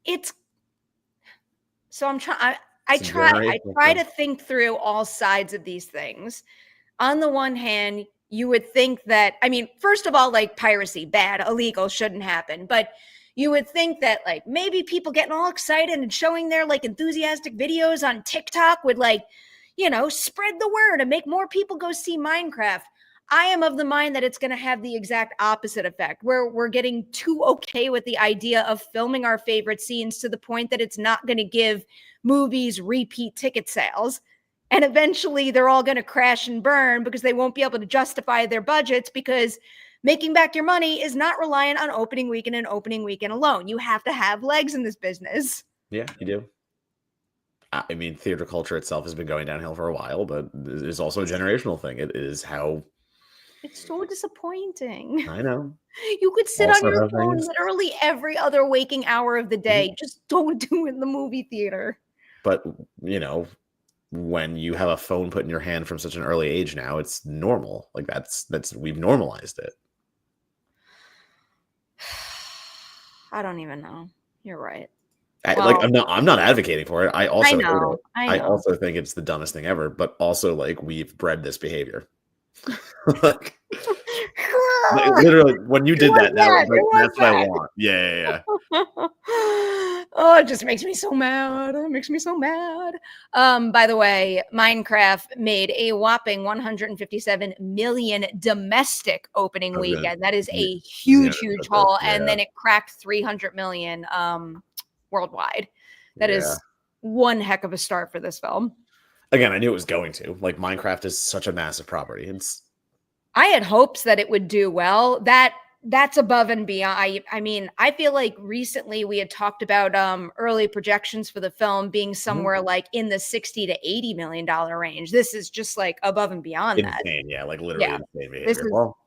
it's so I'm trying. I try to think through all sides of these things. On the one hand, you would think that, I mean, first of all, like piracy, bad, illegal, shouldn't happen. But you would think that like maybe people getting all excited and showing their like enthusiastic videos on TikTok would like, spread the word and make more people go see Minecraft. I am of the mind that it's going to have the exact opposite effect, where we're getting too okay with the idea of filming our favorite scenes to the point that it's not going to give movies repeat ticket sales. And eventually they're all going to crash and burn because they won't be able to justify their budgets, because making back your money is not reliant on opening weekend and opening weekend alone. You have to have legs in this business. Yeah, you do. I mean, theater culture itself has been going downhill for a while, but it's also a generational thing. It is how. It's so disappointing. I know. You could sit Also on your have phone things. literally every other waking hour of the day. Just don't do it in the movie theater. But, you know, when you have a phone put in your hand from such an early age now, it's normal. Like that's we've normalized it. I don't even know. You're right. Like I'm not advocating for it. I also hate it. I know. I also think it's the dumbest thing ever, but also like we've bred this behavior. Like, literally, when you did that, that's what I want. Yeah. Oh, it just makes me so mad. It makes me so mad. By the way, Minecraft made a whopping 157 million domestic opening weekend. That is a huge haul. Yeah. And then it cracked 300 million worldwide. That is one heck of a start for this film. Again, I knew it was going to. Like, Minecraft is such a massive property. I had hopes that it would do well. That's above and beyond. I mean, I feel like recently we had talked about early projections for the film being somewhere like in the $60 to $80 million range. This is just like above and beyond that. Insane, yeah, like literally insane behavior. Well,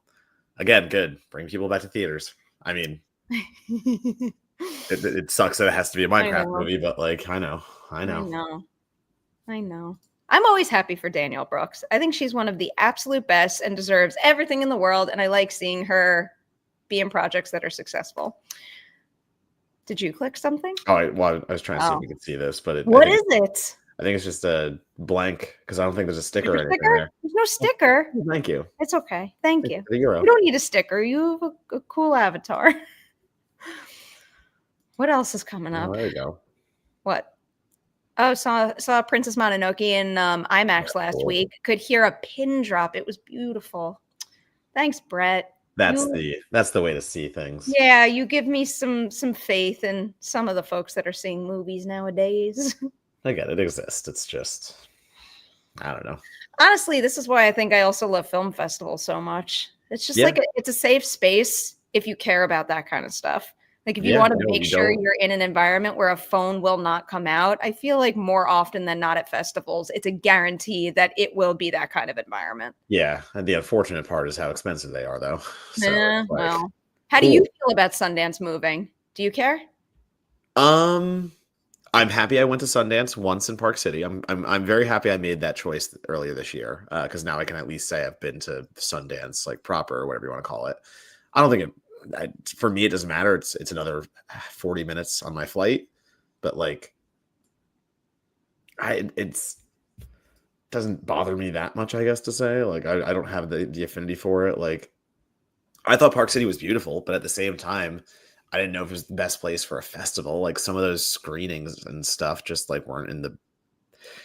again, good. Bring people back to theaters. I mean, it sucks that it has to be a Minecraft movie, but like, I know. I'm always happy for Danielle Brooks. I think she's one of the absolute best and deserves everything in the world. And I like seeing her be in projects that are successful. Did you click something? I was trying to see if we could see this, but what is it? I think it's just a blank because I don't think there's a sticker or anything there. There's no sticker. Oh, thank you. It's okay. Thank you. You don't need a sticker. You have a cool avatar. What else is coming up? Oh, there you go. What? Oh, saw Princess Mononoke in IMAX last week. Could hear a pin drop. It was beautiful. Thanks, Brett. That's the way to see things. Yeah, you give me some faith in some of the folks that are seeing movies nowadays. Again, it exists. It's just, I don't know. Honestly, this is why I think I also love film festivals so much. It's just like it's a safe space if you care about that kind of stuff. Like if you want to make sure you're in an environment where a phone will not come out, I feel like more often than not at festivals, it's a guarantee that it will be that kind of environment. Yeah. And the unfortunate part is how expensive they are, though. So, well, how do you feel about Sundance moving? Do you care? I'm happy I went to Sundance once in Park City. I'm very happy I made that choice earlier this year because now I can at least say I've been to Sundance, like proper or whatever you want to call it. I don't think for me, it doesn't matter. It's another 40 minutes on my flight, but like, it doesn't bother me that much, I guess to say. Like, I don't have the affinity for it. Like, I thought Park City was beautiful, but at the same time, I didn't know if it was the best place for a festival. Like some of those screenings and stuff just like weren't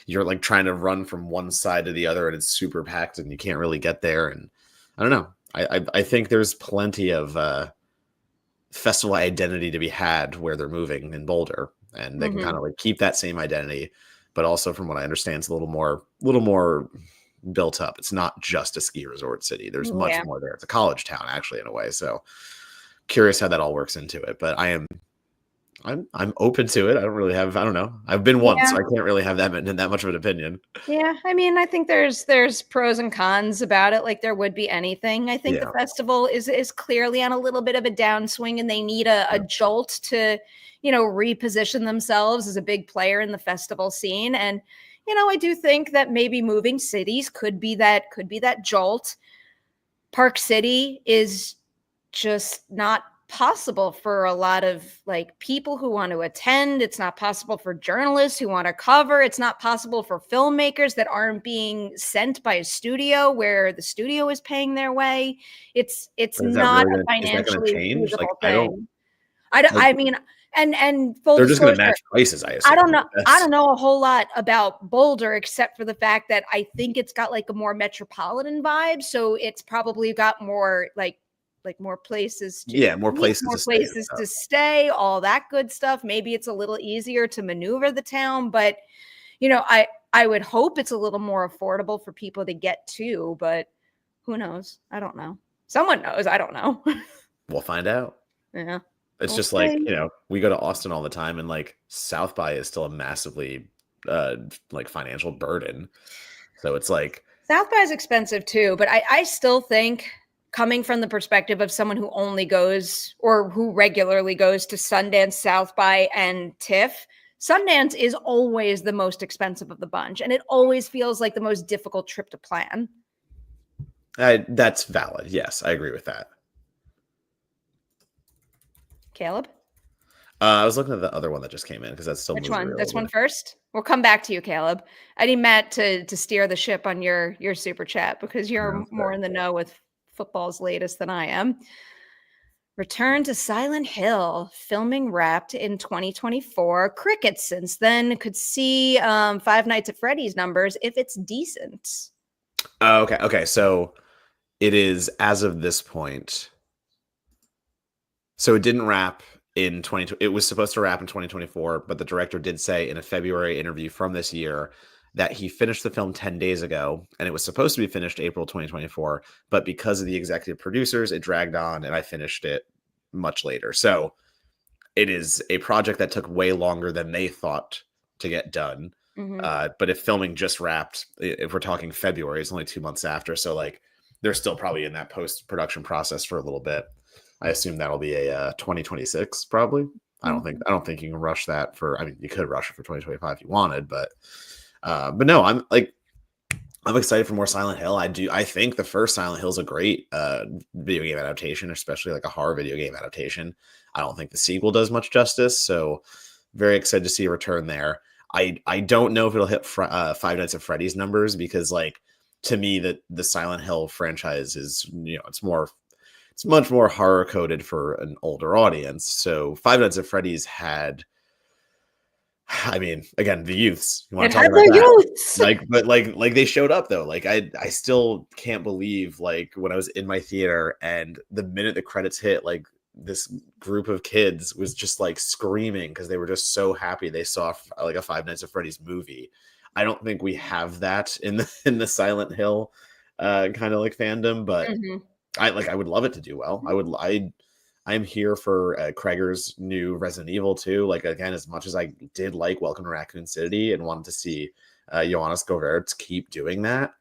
you're like trying to run from one side to the other and it's super packed and you can't really get there. And I don't know. I think there's plenty of festival identity to be had where they're moving in Boulder, and they can kind of like keep that same identity, but also from what I understand, it's a little more built up. It's not just a ski resort city. There's much more there. It's a college town actually in a way. So curious how that all works into it, but I'm open to it. I don't know. I've been once, so I can't really have that much of an opinion. Yeah. I mean, I think there's pros and cons about it. Like there would be anything. I think the festival is clearly on a little bit of a downswing and they need a jolt to, reposition themselves as a big player in the festival scene. And, I do think that maybe moving cities could be that jolt. Park City is just not possible for a lot of like people who want to attend. It's not possible for journalists who want to cover. It's not possible for filmmakers that aren't being sent by a studio where the studio is paying their way. It's not a financially feasible thing. I mean, and full They're just going to disclosure, match prices, I I assume. don't know. I don't know a whole lot about Boulder except for the fact that I think it's got like a more metropolitan vibe, so it's probably got more like more places to more eat, places more to stay. places to stay, all that good stuff. Maybe it's a little easier to maneuver the town, but I would hope it's a little more affordable for people to get to, but who knows? I don't know. Someone knows. I don't know. We'll find out. Yeah. It's just like, we go to Austin all the time, and like South by is still a massively like financial burden. So it's like South by is expensive too, but I still think, coming from the perspective of someone who only goes or who regularly goes to Sundance, South by, and TIFF, Sundance is always the most expensive of the bunch, and it always feels like the most difficult trip to plan. that's valid. Yes, I agree with that. Caleb? I was looking at the other one that just came in because that's still Which moving one? real This one bit. first? We'll come back to you, Caleb. I need Matt to steer the ship on your super chat because you're more in the know with football's latest than I am. Return to Silent Hill. Filming wrapped in 2024. Crickets since then. Could see Five Nights at Freddy's numbers if it's decent. Okay. So it is, as of this point. So it didn't wrap in 2020. It was supposed to wrap in 2024, but the director did say in a February interview from this year that he finished the film 10 days ago, and it was supposed to be finished April 2024, but because of the executive producers, it dragged on, and I finished it much later. So it is a project that took way longer than they thought to get done. But if filming just wrapped, if we're talking February, it's only 2 months after. So like they're still probably in that post-production process for a little bit. I assume that'll be a 2026 probably. I don't think you can rush that for. I mean, you could rush it for 2025 if you wanted, but no, I'm excited for more Silent Hill. I think the first Silent Hill is a great video game adaptation, especially like a horror video game adaptation. I don't think the sequel does much justice, so very excited to see a return there. I don't know if it'll hit Five Nights at Freddy's numbers because, like, to me, that the Silent Hill franchise is, it's much more horror coded for an older audience. So Five Nights at Freddy's had, I mean, again, the youths. You want to talk about that? Youths. Like they showed up though. Like I still can't believe, like, when I was in my theater and the minute the credits hit, like this group of kids was just like screaming because they were just so happy they saw like a Five Nights at Freddy's movie. I don't think we have that in the Silent Hill kind of like fandom, but I would love it to do well. I'm here for Kreger's new Resident Evil 2. Like, again, as much as I did like Welcome to Raccoon City and wanted to see Johannes Govertz keep doing that,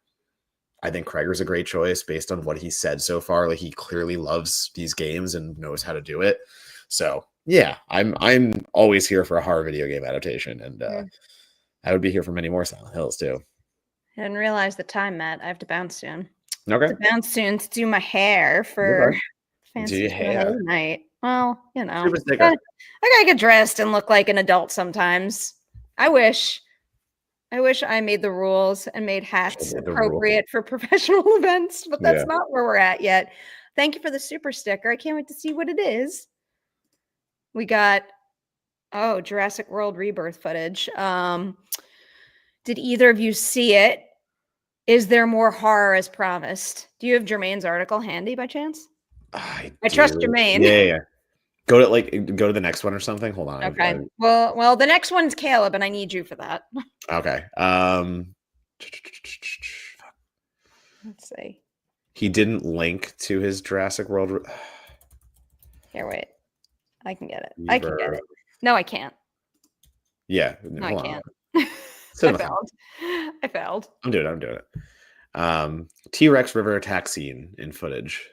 I think Kreger's a great choice based on what he said so far. Like, he clearly loves these games and knows how to do it. So yeah, I'm always here for a horror video game adaptation, and I would be here for many more Silent Hills too. I didn't realize the time, Matt. I have to bounce soon. Okay. To bounce soon to do my hair for fancy hair night. Well, I sticker. gotta get dressed and look like an adult sometimes. I wish I made the rules and made hats appropriate for professional events, but that's not where we're at yet. Thank you for the super sticker. I can't wait to see what it is. We got Jurassic World Rebirth footage. Did either of you see it? Is there more horror as promised? Do you have Jermaine's article handy by chance? I trust Jermaine. Yeah. Go to the next one or something. Hold on. Okay. Well, the next one's Caleb, and I need you for that. Okay. Let's see. He didn't link to his Jurassic World. Here, wait. I can get it. I can get it. No, I can't. Yeah. No, I can't. I failed. I'm doing it. T-Rex river attack scene in footage.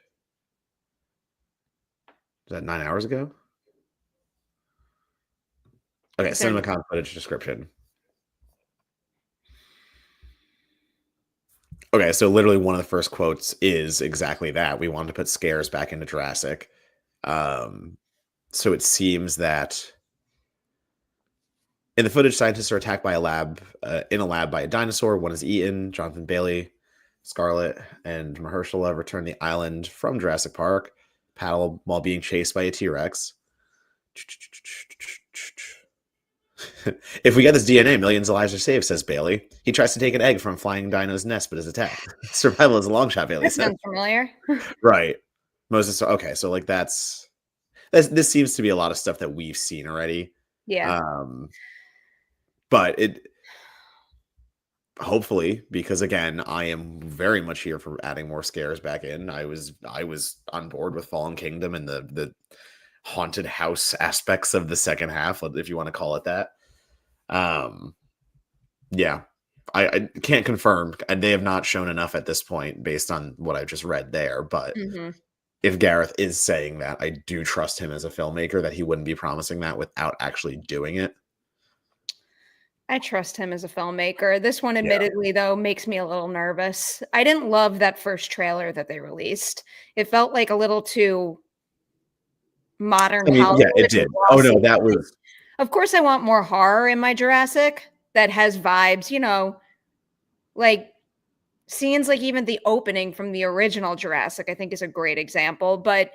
Is that 9 hours ago? Okay, CinemaCon footage description. Okay, so literally one of the first quotes is exactly that. We wanted to put scares back into Jurassic. So it seems that in the footage, scientists are attacked by in a lab by a dinosaur. One is eaten. Jonathan Bailey, Scarlett, and Mahershala return the island from Jurassic Park, paddle while being chased by a T-Rex. If we get this DNA, millions of lives are saved, says Bailey. He tries to take an egg from flying dino's nest, but is attacked. Survival is a long shot, Bailey That said. sounds familiar. Right. Moses. Okay, so like this seems to be a lot of stuff that we've seen already. Yeah. But it hopefully, because again, I am very much here for adding more scares back in. I was on board with Fallen Kingdom and the haunted house aspects of the second half, if you want to call it that. Yeah, I can't confirm, and they have not shown enough at this point based on what I just read there. But if Gareth is saying that, I do trust him as a filmmaker that he wouldn't be promising that without actually doing it. I trust him as a filmmaker. This one, admittedly, though, makes me a little nervous. I didn't love that first trailer that they released. It felt like a little too modern Hollywood. Yeah, it did. Oh no, that was. Of course, I want more horror in my Jurassic that has vibes, like scenes like even the opening from the original Jurassic, I think is a great example. But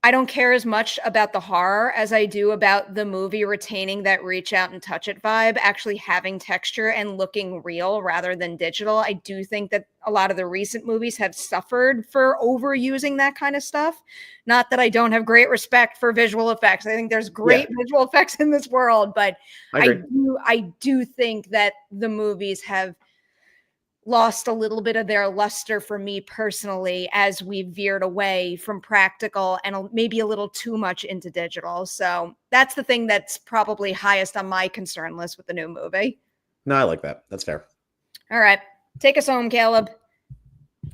I don't care as much about the horror as I do about the movie retaining that reach out and touch it vibe, actually having texture and looking real rather than digital. I do think that a lot of the recent movies have suffered for overusing that kind of stuff. Not that I don't have great respect for visual effects. I think there's great visual effects in this world, but I do think that the movies have lost a little bit of their luster for me personally as we veered away from practical and maybe a little too much into digital. So that's the thing that's probably highest on my concern list with the new movie. No, I like that. That's fair. All right. Take us home, Caleb.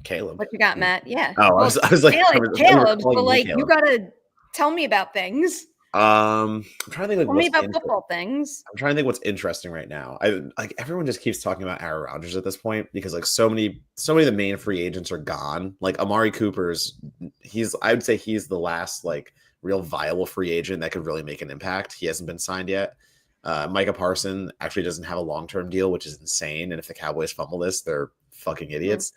Caleb. What you got, Matt? Yeah. Oh, well, I was like, Caleb's, but like, you got to tell me about things. I'm trying to think. Tell me about football things. I'm trying to think what's interesting right now. I like everyone just keeps talking about Aaron Rodgers at this point because like so many of the main free agents are gone. Like Amari Cooper's, I would say he's the last like real viable free agent that could really make an impact. He hasn't been signed yet. Micah Parsons actually doesn't have a long-term deal, which is insane. And if the Cowboys fumble this, they're fucking idiots.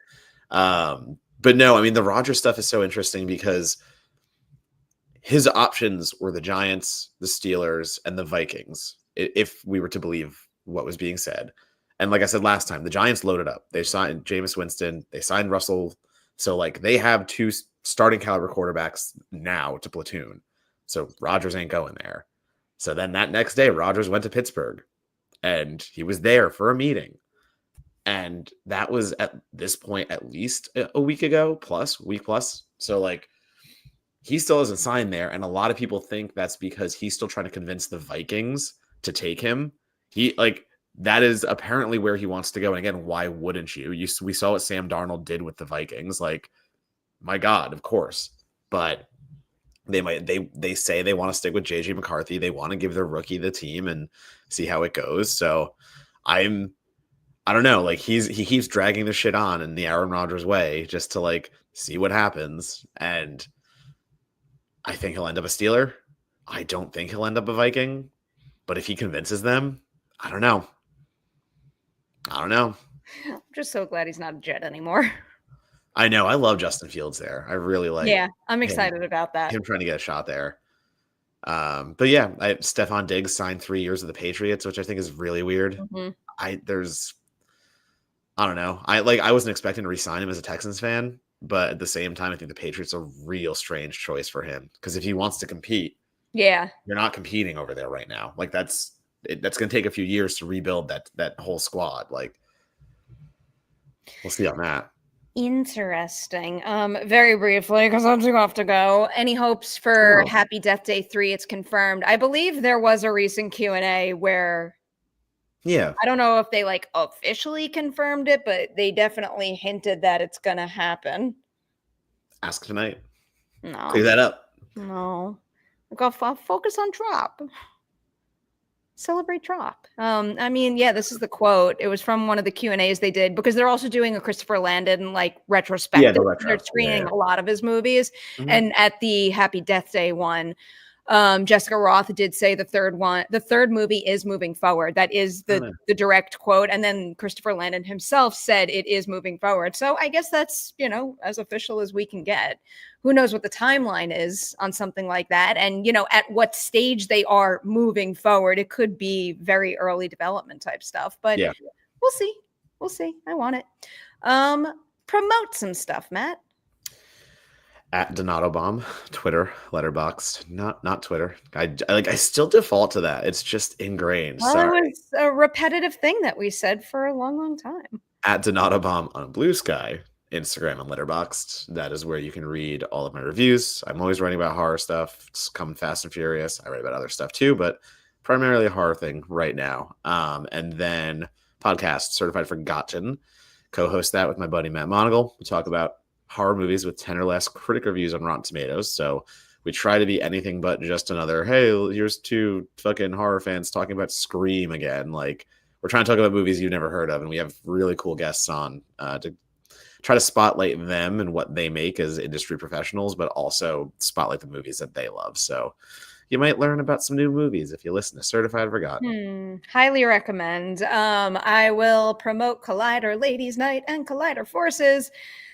But no, I mean the Rodgers stuff is so interesting because his options were the Giants, the Steelers, and the Vikings, if we were to believe what was being said. And like I said last time, the Giants loaded up. They signed Jameis Winston. They signed Russell. So like they have two starting caliber quarterbacks now to platoon. So Rodgers ain't going there. So then that next day, Rodgers went to Pittsburgh. And he was there for a meeting. And that was at this point at least a week plus. So like, he still hasn't signed there, and a lot of people think that's because he's still trying to convince the Vikings to take him. That is apparently where he wants to go. And again, why wouldn't you? We saw what Sam Darnold did with the Vikings. Like, my God, of course. But they say they want to stick with JJ McCarthy. They want to give their rookie the team and see how it goes. So I don't know. Like he keeps dragging the shit on in the Aaron Rodgers way just to like see what happens. And I think he'll end up a Steeler. I don't think he'll end up a Viking. But if he convinces them, I don't know. I'm just so glad he's not a Jet anymore. I know. I love Justin Fields there. I really like. Yeah, I'm excited about that. Him trying to get a shot there. But yeah, Stephon Diggs signed 3 years with the Patriots, which I think is really weird. I don't know. I wasn't expecting to re-sign him as a Texans fan. But at the same time, I think the Patriots are a real strange choice for him because if he wants to compete, you're not competing over there right now. Like that's going to take a few years to rebuild that whole squad. Like we'll see on that. Interesting. Very briefly, because I'm too off to go. Any hopes for Happy Death Day 3? It's confirmed. I believe there was a recent Q&A where. Yeah. I don't know if they like officially confirmed it, but they definitely hinted that it's going to happen. Ask tonight. No. Clear that up. No. I'll focus on Drop. Celebrate Drop. I mean, yeah, this is the quote. It was from one of the Q&As they did because they're also doing a Christopher Landon like retrospective. Yeah, they're screening a lot of his movies. And at the Happy Death Day one, Jessica Roth did say the third movie is moving forward. That is the direct quote. And then Christopher Landon himself said it is moving forward. So I guess that's, as official as we can get. Who knows what the timeline is on something like that? And, at what stage they are moving forward. It could be very early development type stuff, but Yeah. we'll see. We'll see. I want it. Promote some stuff, Matt. At Donato Bomb, Twitter, Letterboxd, not Twitter. I still default to that. It's just ingrained. Well, Sorry. it was a repetitive thing that we said for a long, long time. At Donato Bomb on Blue Sky, Instagram, and Letterboxd. That is where you can read all of my reviews. I'm always writing about horror stuff. It's coming fast and furious. I write about other stuff too, but primarily a horror thing right now. And then podcast, Certified Forgotten. Co-host that with my buddy Matt Monagle. We talk about horror movies with 10 or less critic reviews on Rotten Tomatoes. So we try to be anything but just another, hey, here's two fucking horror fans talking about Scream again. Like, we're trying to talk about movies you've never heard of, and we have really cool guests on to try to spotlight them and what they make as industry professionals, but also spotlight the movies that they love. So you might learn about some new movies if you listen to Certified Forgotten. Highly recommend. I will promote Collider Ladies Night and Collider Forces.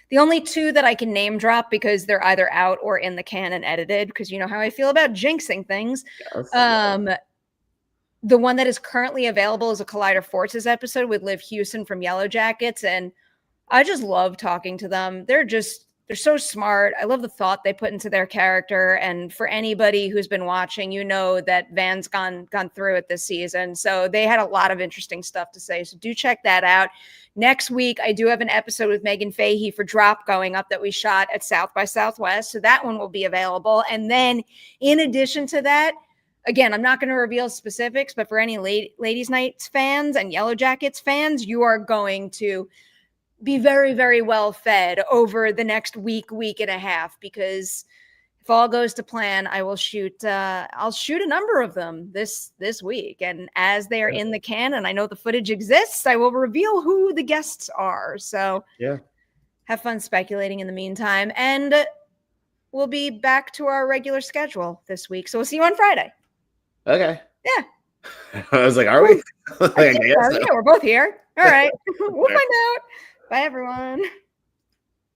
The only two that I can name drop because they're either out or in the can and edited, because you know how I feel about jinxing things. Yes. The one that is currently available is a Collider Forces episode with Liv Hewson from Yellow Jackets, and I just love talking to them. They're so smart. I love the thought they put into their character. And for anybody who's been watching, you know that Van's gone through it this season. So they had a lot of interesting stuff to say. So do check that out. Next week, I do have an episode with Megan Fahey for Drop going up that we shot at South by Southwest. So that one will be available. And then in addition to that, again, I'm not going to reveal specifics, but for any Ladies Nights fans and Yellow Jackets fans, you are going to be very, very well fed over the next week and a half, because if all goes to plan, I will I'll shoot a number of them this week. And as they are in the can and I know the footage exists, I will reveal who the guests are. So yeah, have fun speculating in the meantime. And we'll be back to our regular schedule this week. So we'll see you on Friday. Okay. Yeah. I was like, are we? Yeah, we're both here. All right. We'll find out. Bye, everyone.